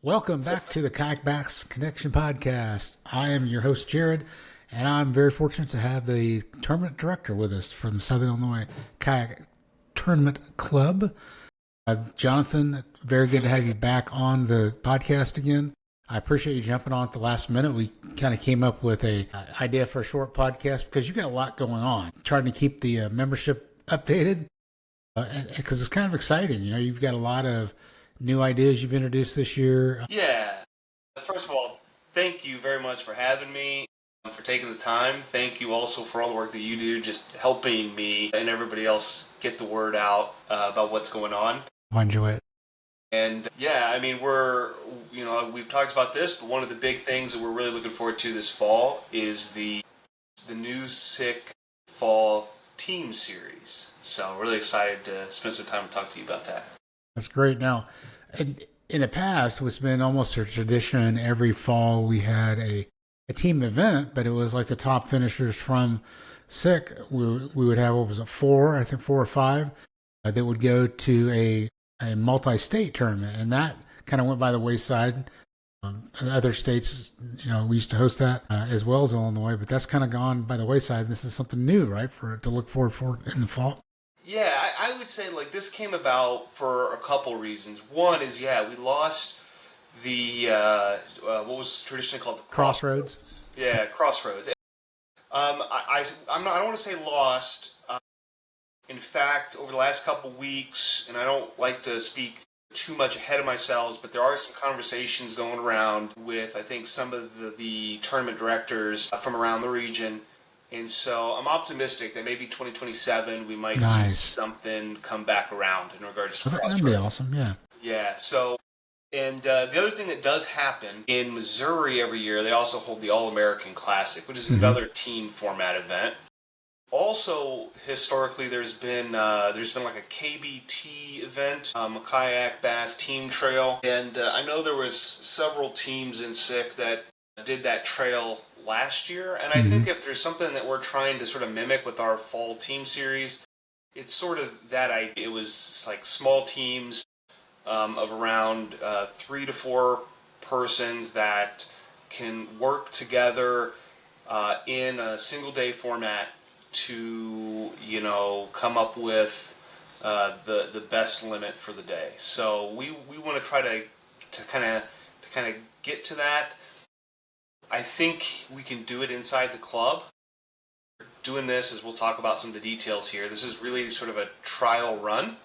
Welcome back to the Kayak Bass Connection Podcast. I am your host, Jared, and I'm very fortunate to have the tournament director with us from Southern Illinois Kayak Tournament Club. Jonathan, very good to have you back on the podcast again. I appreciate you jumping on at the last minute. We kind of came up with a idea for a short podcast because you've got a lot going on. Trying to keep the membership updated because it's kind of exciting. You know, you've got a lot of new ideas you've introduced this year. Yeah. First of all, thank you very much for having me, for taking the time. Thank you also for all the work that you do, just helping me and everybody else get the word out about what's going on. I enjoy it. And yeah, I mean, we've talked about this, but one of the big things that we're really looking forward to this fall is the new SIKC fall team series. So we're really excited to spend some time to talk to you about that. That's great. Now, in the past, it's been almost a tradition. Every fall we had a team event, but it was like the top finishers from SIKC. We would have, what was it, four or five that would go to a multi-state tournament, and that kind of went by the wayside. Other states, we used to host that as well as Illinois, but that's kind of gone by the wayside. This is something new, right, to look forward for in the fall. Yeah, I would say this came about for a couple reasons. One is, we lost the what was traditionally called the Crossroads. Yeah, Crossroads. I don't want to say lost. In fact, over the last couple weeks, and I don't like to speak too much ahead of myself, but there are some conversations going around with, I think, some of the tournament directors from around the region. And so I'm optimistic that maybe 2027 we might see something come back around in regards to Crossroads. That'd be awesome, yeah. Yeah, so, and the other thing that does happen in Missouri every year, they also hold the All-American Classic, which is another team format event. Also, historically, there's been like a KBT event, a kayak bass team trail, and I know there was several teams in SIKC that did that trail last year, and I think if there's something that we're trying to sort of mimic with our fall team series, it's sort of that idea. It was like small teams of around 3 to 4 persons that can work together in a single day format to come up with the best limit for the day. So we want to try to kind of get to that. I think we can do it inside the club. Doing this, as we'll talk about some of the details here, this is really sort of a trial run.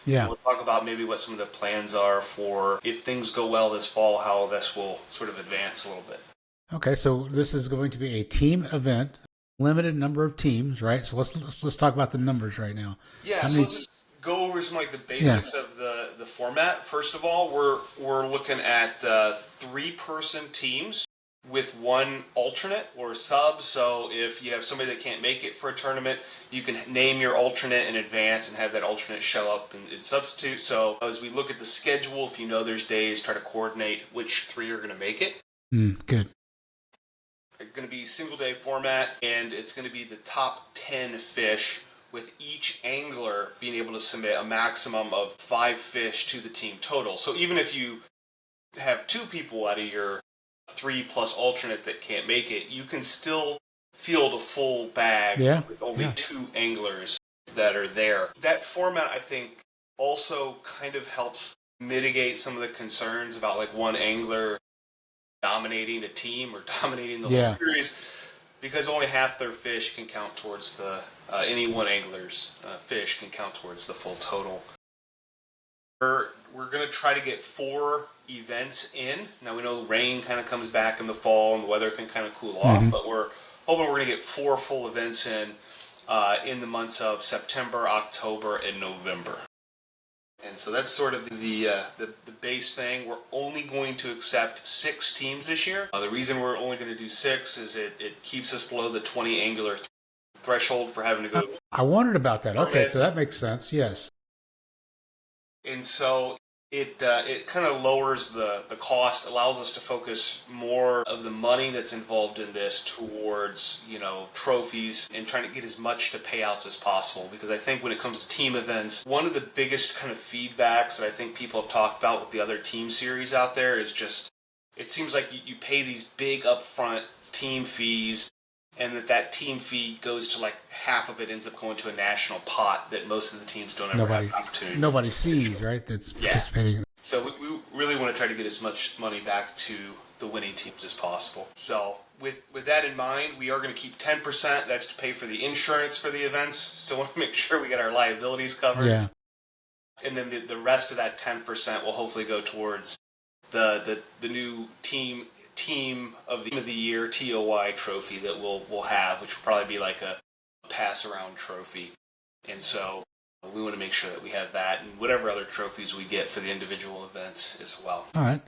Yeah. We'll talk about maybe what some of the plans are for, if things go well this fall, how this will sort of advance a little bit. Okay, so this is going to be a team event, limited number of teams, right? So let's talk about the numbers right now. Yeah, so let's just go over some the basics of the format. First of all, we're looking at 3-person teams with one alternate or sub. So if you have somebody that can't make it for a tournament, you can name your alternate in advance and have that alternate show up and substitute. So as we look at the schedule, if you know there's days, try to coordinate which 3 are going to make it. Good. It's going to be single day format, and it's going to be the top 10 fish, with each angler being able to submit a maximum of 5 fish to the team total. So even if you have 2 people out of your 3 plus alternate that can't make it, you can still field a full bag with only 2 anglers that are there. That format, I think, also kind of helps mitigate some of the concerns about one angler dominating a team or dominating the whole series, because only half their fish can count towards the any one angler's fish can count towards the full total. We're going to try to get 4 events in. Now we know rain kind of comes back in the fall and the weather can kind of cool off, but we're hoping we're going to get 4 full events in the months of September, October, and November. And so that's sort of the base thing. We're only going to accept 6 teams this year. The reason we're only going to do 6 is it keeps us below the 20 angler threshold for having to go. I wondered about that. Okay, so that makes sense. Yes. And so it kind of lowers the cost, allows us to focus more of the money that's involved in this towards, trophies and trying to get as much to payouts as possible. Because I think when it comes to team events, one of the biggest kind of feedbacks that I think people have talked about with the other team series out there is just, it seems like you pay these big upfront team fees, and that team fee goes to like half of it ends up going to a national pot that most of the teams don't ever have an opportunity. Nobody sees, right? That's participating. So we really want to try to get as much money back to the winning teams as possible. So with that in mind, we are going to keep 10%. That's to pay for the insurance for the events. Still want to make sure we get our liabilities covered. Yeah. And then the rest of that 10% will hopefully go towards the new team of the year TOY trophy that we'll have, which will probably be like a pass around trophy. And so we want to make sure that we have that and whatever other trophies we get for the individual events as well. All right.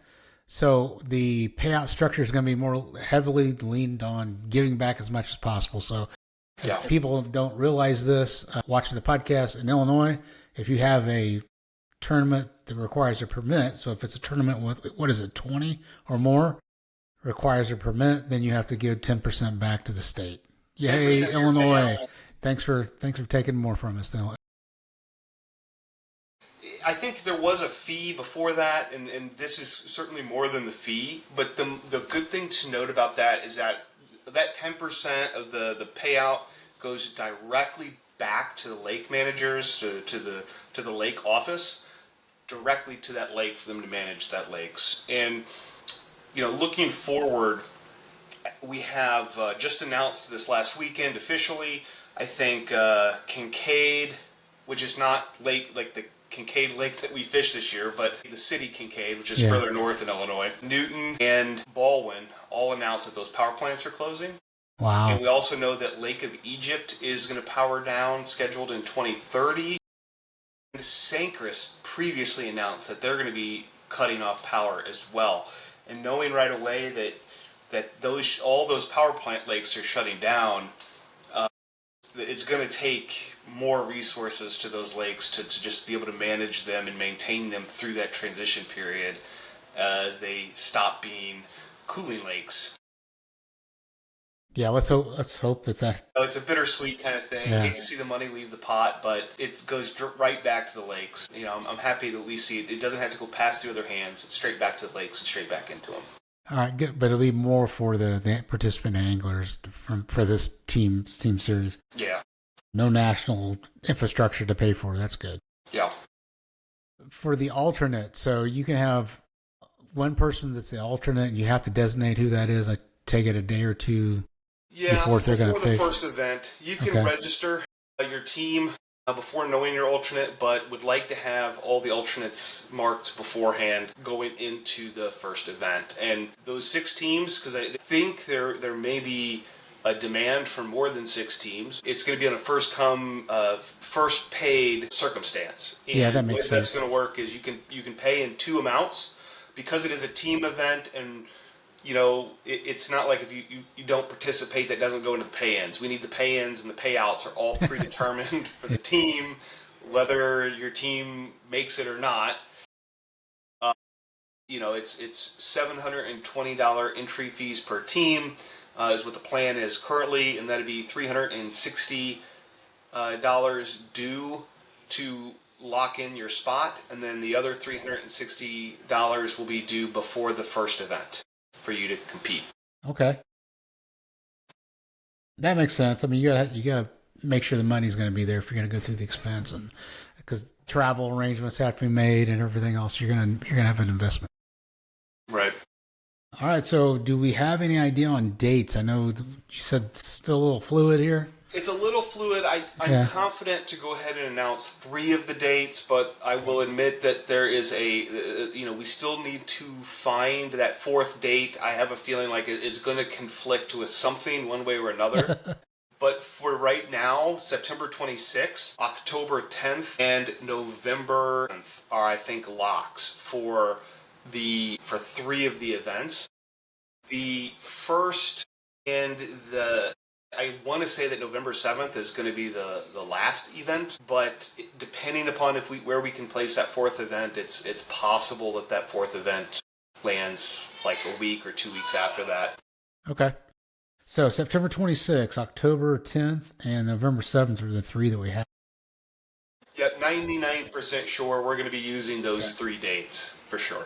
So the payout structure is going to be more heavily leaned on giving back as much as possible. So if people don't realize this, watching the podcast in Illinois, if you have a tournament that requires a permit, so if it's a tournament with, 20 or more, requires a permit, then you have to give 10% back to the state. Yay, Illinois! Thanks for taking more from us, though. I think there was a fee before that, and this is certainly more than the fee. But the good thing to note about that is that 10% of the payout goes directly back to the lake managers, to the lake office, directly to that lake for them to manage that lakes. And looking forward, we have just announced this last weekend officially, I think Kincaid, which is not lake like the Kincaid Lake that we fished this year, but the city Kincaid, which is further north in Illinois, Newton and Baldwin all announced that those power plants are closing. Wow. And we also know that Lake of Egypt is going to power down, scheduled in 2030. And Sancris previously announced that they're going to be cutting off power as well. And knowing right away that all those power plant lakes are shutting down, it's going to take more resources to those lakes to just be able to manage them and maintain them through that transition period as they stop being cooling lakes. Yeah, let's hope that. It's a bittersweet kind of thing. Yeah. I hate to see the money leave the pot, but it goes right back to the lakes. I'm happy to at least see it. It doesn't have to go past the other hands. It's straight back to the lakes and straight back into them. All right, good. But it'll be more for the participant anglers for this team series. Yeah. No national infrastructure to pay for. That's good. Yeah. For the alternate, so you can have one person that's the alternate, and you have to designate who that is. I take it a day or two. Before the first event, you can register your team before knowing your alternate, but would like to have all the alternates marked beforehand going into the first event. And those 6 teams, because I think there may be a demand for more than 6 teams, it's going to be on a first come, first paid circumstance. And that makes sense. The way that's going to work is you can pay in 2 amounts because it is a team event, and it's not like if you don't participate, that doesn't go into the pay-ins. We need the pay-ins and the payouts are all predetermined for the team, whether your team makes it or not. It's $720 entry fees per team is what the plan is currently, and that'd be $360 due to lock in your spot, and then the other $360 will be due before the first event for you to compete. Okay, that makes sense. I mean, you gotta make sure the money's going to be there if you're going to go through the expense, and because travel arrangements have to be made and everything else, you're gonna have an investment. Right. All right. So, do we have any idea on dates? I know you said it's still a little fluid here. It's a little fluid. I'm confident to go ahead and announce 3 of the dates, but I will admit that there is we still need to find that 4th date. I have a feeling like it's going to conflict with something one way or another. But for right now, September 26th, October 10th, and November 10th are, I think, locks for 3 of the events. The first and the I want to say that November 7th is going to be the last event, but depending upon where we can place that fourth event, it's possible that fourth event lands like a week or 2 weeks after that. Okay. So September 26th, October 10th, and November 7th are the three that we have. Yep, 99% sure we're going to be using those 3 dates for sure.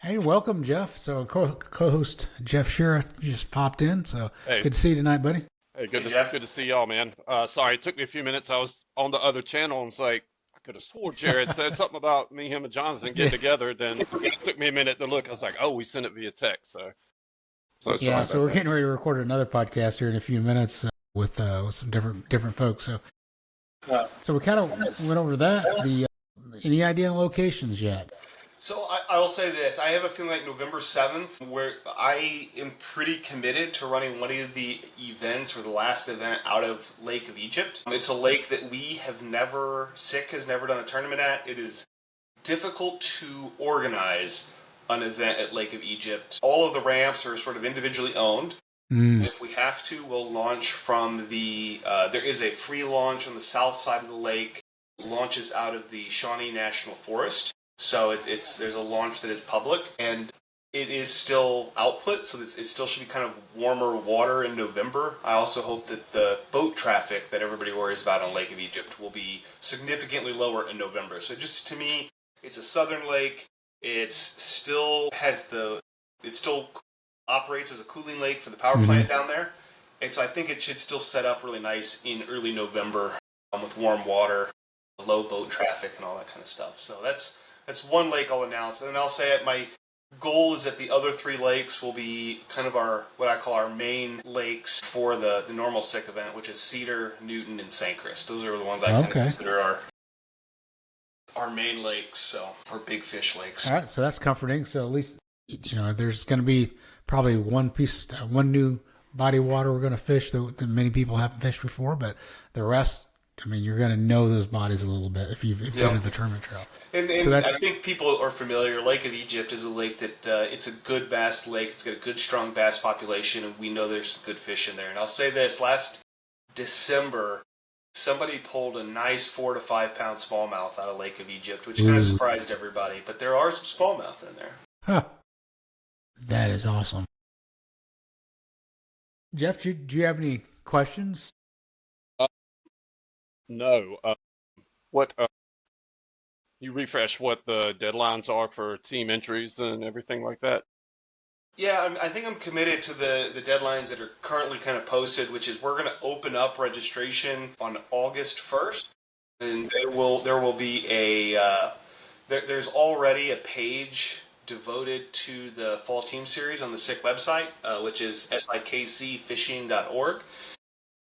Hey, welcome, Jeff. So co-host Jeff Shira just popped in. So Hey. Good to see you tonight, buddy. Hey, good Jeff. to see y'all, man. Sorry, it took me a few minutes. I was on the other channel and was like, I could have swore Jared said something about me, him, and Jonathan getting together. Then it took me a minute to look. I was like, oh, we sent it via text. So yeah, so we're getting ready to record another podcast here in a few minutes with some different folks. So we kind of went over that. Any idea on locations yet? So I will say this. I have a feeling like November 7th, where I am pretty committed to running one of the events or the last event out of Lake of Egypt. It's a lake that SIKC has never done a tournament at. It is difficult to organize an event at Lake of Egypt. All of the ramps are sort of individually owned. If we have to, we'll launch from there is a free launch on the south side of the lake. It launches out of the Shawnee National Forest. So there's a launch that is public, and it is still output, so it still should be kind of warmer water in November. I also hope that the boat traffic that everybody worries about on Lake of Egypt will be significantly lower in November. So just to me, it's a southern lake. It still operates as a cooling lake for the power plant down there. And so I think it should still set up really nice in early November with warm water, low boat traffic, and all that kind of stuff. So that's one lake I'll announce. And then I'll say my goal is that the other 3 lakes will be kind of what I call our main lakes for the normal SIKC event, which is Cedar, Newton, and St. Chris. Those are the ones I kind of consider our main lakes, so our big fish lakes. All right, so that's comforting. So at least, there's going to be probably one new body of water we're going to fish that many people haven't fished before, but the rest, you're going to know those bodies a little bit if you've been to the tournament trail. And I think people are familiar. Lake of Egypt is a lake that it's a good bass lake. It's got a good, strong bass population, and we know there's some good fish in there. And I'll say this, last December, somebody pulled a nice 4 to 5 pound smallmouth out of Lake of Egypt, which kind of surprised everybody. But there are some smallmouth in there. Huh. That is awesome. Jeff, do you have any questions? No. What you refresh what the deadlines are for team entries and everything like that? Yeah, I think I'm committed to the deadlines that are currently kind of posted, which is we're going to open up registration on August 1st, and there will be there's already a page devoted to the fall team series on the SIKC website, which is SIKCfishing.org.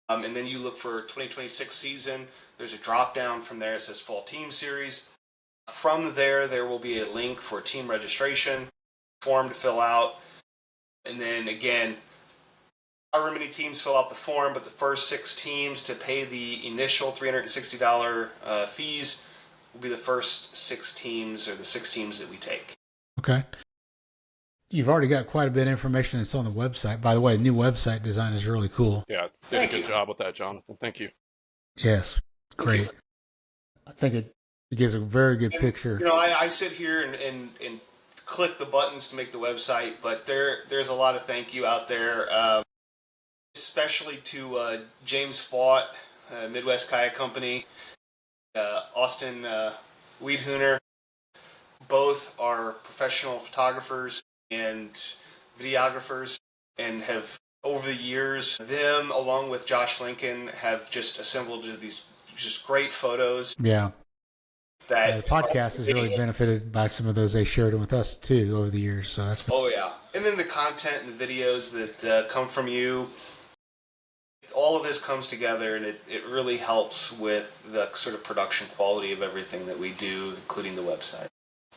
And then you look for 2026 season. There's a drop down from there. It says Fall Team Series. From there will be a link for team registration, form to fill out. And then again, however many teams fill out the form, but the first 6 teams to pay the initial $360 fees will be the first 6 teams, or the 6 teams that we take. Okay. You've already got quite a bit of information that's on the website. By the way, the new website design is really cool. Yeah, did a good job with that, Jonathan. Thank you. Yes, great. I think it gives a very good picture. I sit here and click the buttons to make the website, but there's a lot of thank you out there, especially to James Fought, Midwest Kayak Company, Austin Weedhooner. Both are professional photographers and videographers, and have, over the years, them along with Josh Lincoln have just assembled these just great photos. Yeah. That the podcast has really benefited by some of those they shared with us too over the years. So that's Oh yeah. And then the content and the videos that come from you, all of this comes together, and it really helps with the sort of production quality of everything that we do, including the website.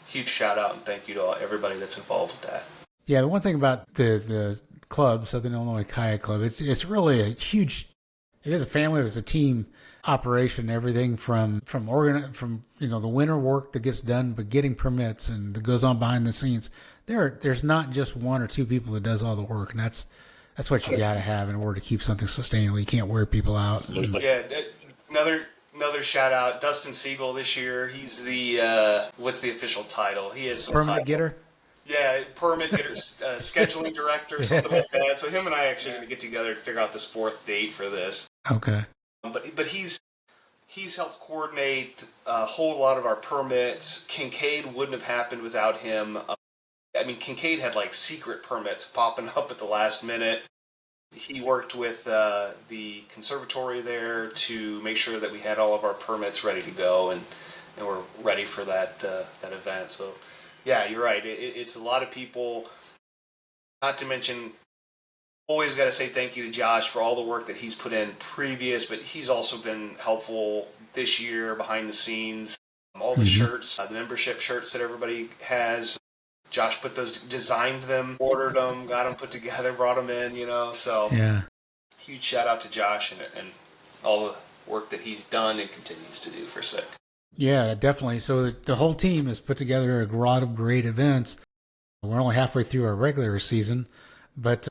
Huge shout out and thank you to everybody that's involved with that. Yeah, the one thing about the club, Southern Illinois Kayak Club, it's really a huge. It is a family. It's a team operation. Everything from the winter work that gets done, but getting permits and that goes on behind the scenes. There's not just 1 or 2 people that does all the work, and that's That's what you got to have in order to keep something sustainable. You can't wear people out. Yeah, another shout out, Dustin Siegel this year. He's the what's the official title? He is some Permanent title. getter? Yeah, permit getter, scheduling director, something like that. So him and I actually going to get together to figure out this fourth date for this. Okay. But he's helped coordinate a whole lot of our permits. Kincaid wouldn't have happened without him. I mean, Kincaid had like secret permits popping up at the last minute. He worked with the conservatory there to make sure that we had all of our permits ready to go, and we're ready for that event. So, yeah, you're right. It's a lot of people. Not to mention, always got to say thank you to Josh for all the work that he's put in previous, but he's also been helpful this year behind the scenes. All the shirts, the membership shirts that everybody has. Josh put those, designed them, ordered them, got them put together, brought them in, so yeah. Huge shout out to Josh and all the work that he's done and continues to do for SIK. Yeah, definitely. So the whole team has put together a lot of great events. We're only halfway through our regular season, but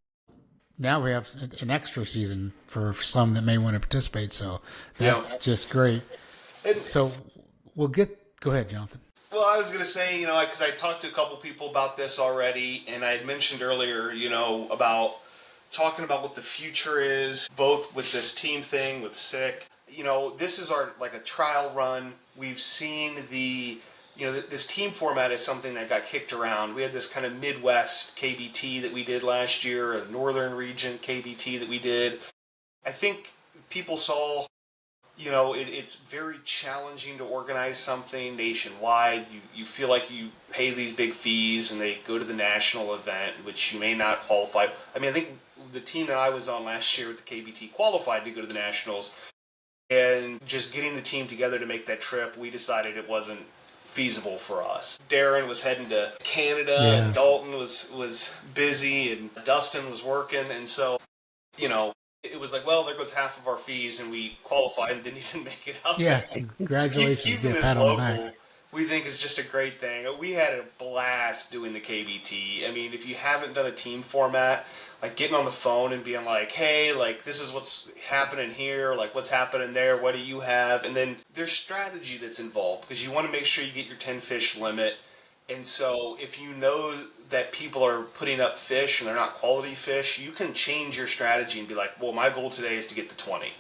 now we have an extra season for some that may want to participate. So that's just great. So go ahead, Jonathan. Well, I was going to say, because I talked to a couple people about this already, and I had mentioned earlier, about talking about what the future is, both with this team thing, with SIK. This is a trial run. We've seen this team format is something that got kicked around. We had this kind of Midwest KBT that we did last year, a Northern region KBT that we did. I think people saw... it's very challenging to organize something nationwide. You feel like you pay these big fees and they go to the national event, which you may not qualify. I mean, I think the team that I was on last year with the KBT qualified to go to the nationals, and just getting the team together to make that trip, we decided it wasn't feasible for us. Darren was heading to Canada, and Dalton was busy, and Dustin was working, and so, it was like, well, there goes half of our fees, and we qualified and didn't even make it out there. Congratulations. Keeping this local, we think is just a great thing. We had a blast doing the KBT. I mean, if you haven't done a team format, like getting on the phone and being like, hey, like this is what's happening here, like what's happening there, what do you have? And then there's strategy that's involved because you want to make sure you get your 10 fish limit. And so if you know that people are putting up fish and they're not quality fish, you can change your strategy and be like, well, my goal today is to get to 20,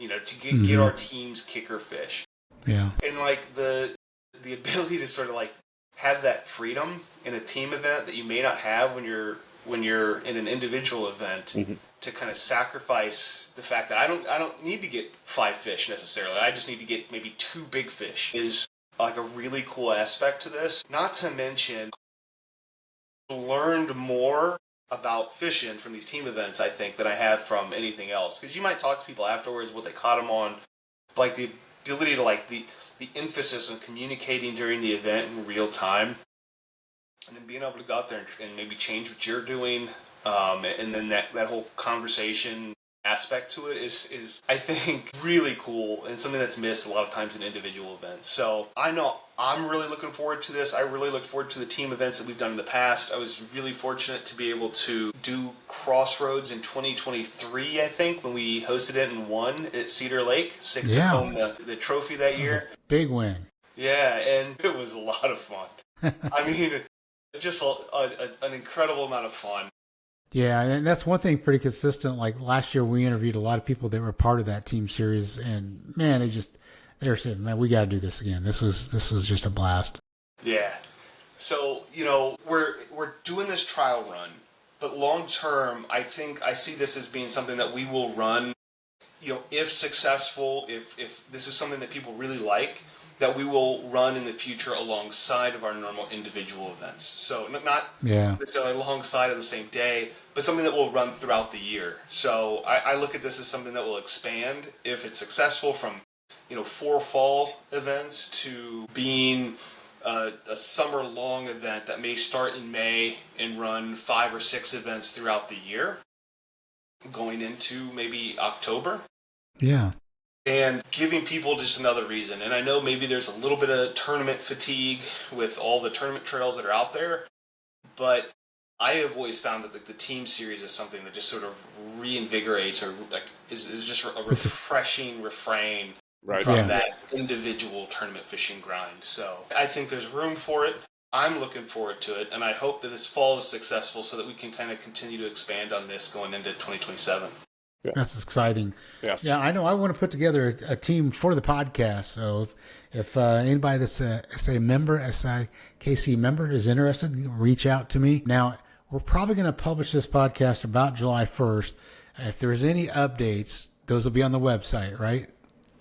to get our team's kicker fish. Yeah. And like the ability to sort of like have that freedom in a team event that you may not have when you're in an individual event, to kind of sacrifice the fact that I don't need to get 5 fish necessarily. I just need to get maybe 2 big fish is like a really cool aspect to this. Not to mention, learned more about fishing from these team events, I think, than I have from anything else. Because you might talk to people afterwards, what they caught them on, like the ability to like the emphasis on communicating during the event in real time, and then being able to go out there and maybe change what you're doing, and then that whole conversation aspect to it is I think really cool and something that's missed a lot of times in individual events. So I know I'm really looking forward to this. I really look forward to the team events that we've done in the past. I was really fortunate to be able to do Crossroads in 2023, I think, when we hosted it and won at Cedar Lake. SIK took home the trophy that year. Big win. Yeah, and it was a lot of fun. I mean, just an incredible amount of fun. Yeah, and that's one thing pretty consistent. Like last year, we interviewed a lot of people that were part of that team series, and man, they were saying, "Man, we got to do this again." This was just a blast. Yeah. So we're doing this trial run, but long term, I think I see this as being something that we will run. If successful, if this is something that people really like, that we will run in the future alongside of our normal individual events. So not necessarily alongside on the same day, but something that will run throughout the year. So I look at this as something that will expand if it's successful from 4 fall events to being a summer-long event that may start in May and run 5 or 6 events throughout the year, going into maybe October. Yeah. And giving people just another reason. And I know maybe there's a little bit of tournament fatigue with all the tournament trails that are out there, but I have always found that the team series is something that just sort of reinvigorates or is just a refreshing refrain from that individual tournament fishing grind. So I think there's room for it. I'm looking forward to it, and I hope that this fall is successful so that we can kind of continue to expand on this going into 2027. Yeah. That's exciting. Yes. Yeah, I know. I want to put together a team for the podcast. So if anybody that's a SIKC member is interested, reach out to me. Now, we're probably going to publish this podcast about July 1st. If there's any updates, those will be on the website, right?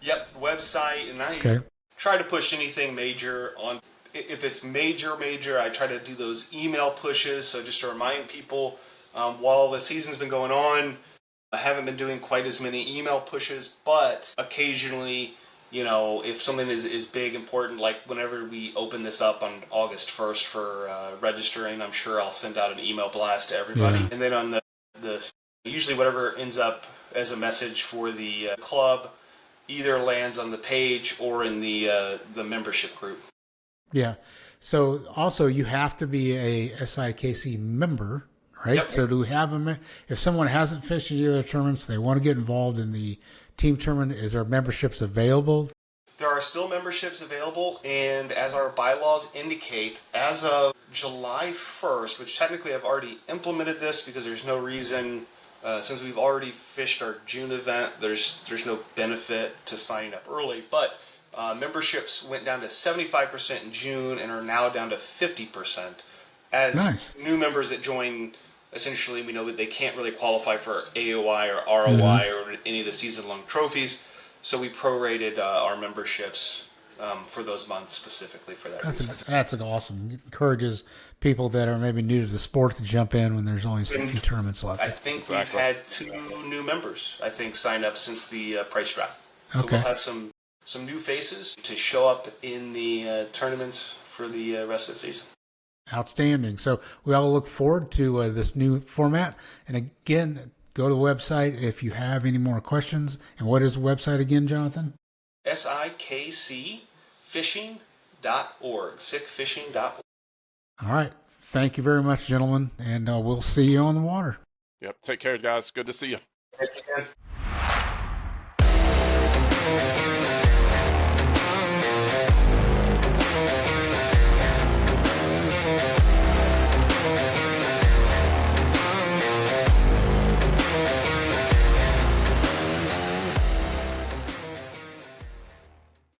Yep, website. And I try to push anything major on. If it's major, I try to do those email pushes. So just to remind people, while the season's been going on, I haven't been doing quite as many email pushes, but occasionally, if something is big, important, like whenever we open this up on August 1st for registering, I'm sure I'll send out an email blast to everybody. Yeah. And then on the usually whatever ends up as a message for the club either lands on the page or in the membership group. Yeah. So also you have to be a SIKC member, right? Yep. So do we have them? If someone hasn't fished any other tournaments, they want to get involved in the team tournament, is there memberships available? There are still memberships available, and as our bylaws indicate, as of July 1st, which technically I've already implemented this because there's no reason, since we've already fished our June event, there's no benefit to signing up early, but memberships went down to 75% in June and are now down to 50%. As new members that join, essentially we know that they can't really qualify for AOI or ROI or any of the season-long trophies, so we prorated our memberships for those months specifically for that reason. That's awesome. It encourages people that are maybe new to the sport to jump in when there's only a few tournaments left. I think we've had 2 new members, sign up since the price drop. So we'll have some new faces to show up in the tournaments for the rest of the season. Outstanding. So we all look forward to this new format. And again, go to the website if you have any more questions. And what is the website again, Jonathan? SIKCfishing.org. SIKFishing.org. All right. Thank you very much, gentlemen. And we'll see you on the water. Yep. Take care, guys. Good to see you. Thanks again.